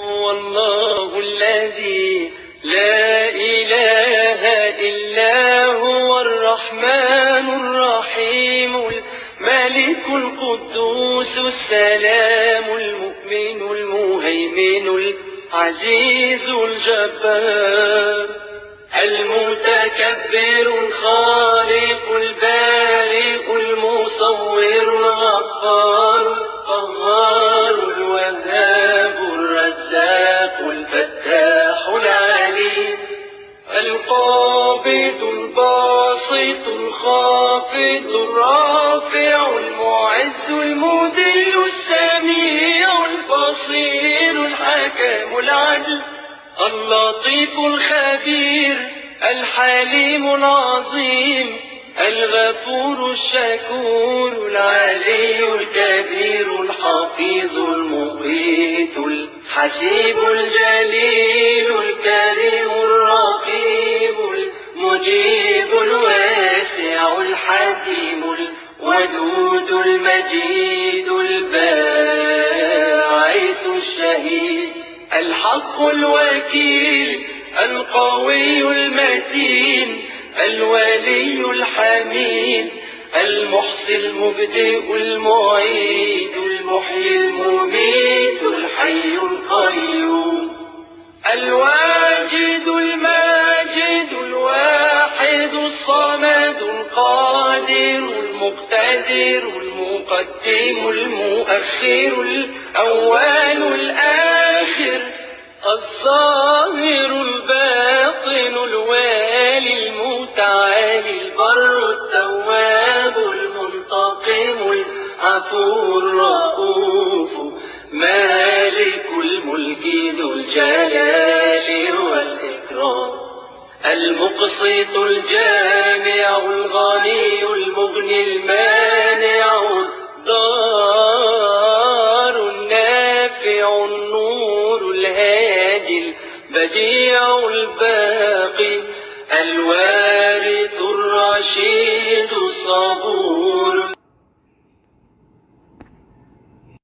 هو الله الذي لا إله إلا هو الرحمن الرحيم الملك القدوس السلام المؤمن المهيمن العزيز الجبار المتكبر الخالق البارئ المصور الغفار القهار الوهاب الرزاق الفتاح العليم القابض الباسط الخافض الرافع المعز المذل السميع البصير الحكم العدل اللطيف الخبير الحليم العظيم الغفور الشكور العلي الكبير الحفيظ المقيت الحسيب الجليل الكريم الرقيب المجيب الواسع الحكيم الودود المجيد الباعث الشهيد الحق الوكيل القوي المتين الولي الحميد المحصي المبدئ المعيد المحيي المميت الحي القيوم الواجد الماجد الواحد الصمد القادر المقتدر المقدم المؤخر الأول الآخر الظاهر الباطن الوالي المتعالي البر التواب المنتقم العفو الرؤوف مالك الملك ذو الجلال والإكرام المقسط الجامع الغني المغني المانع الضار النافع النور الهادي البديع الباقي الوارث الرشيد الصبور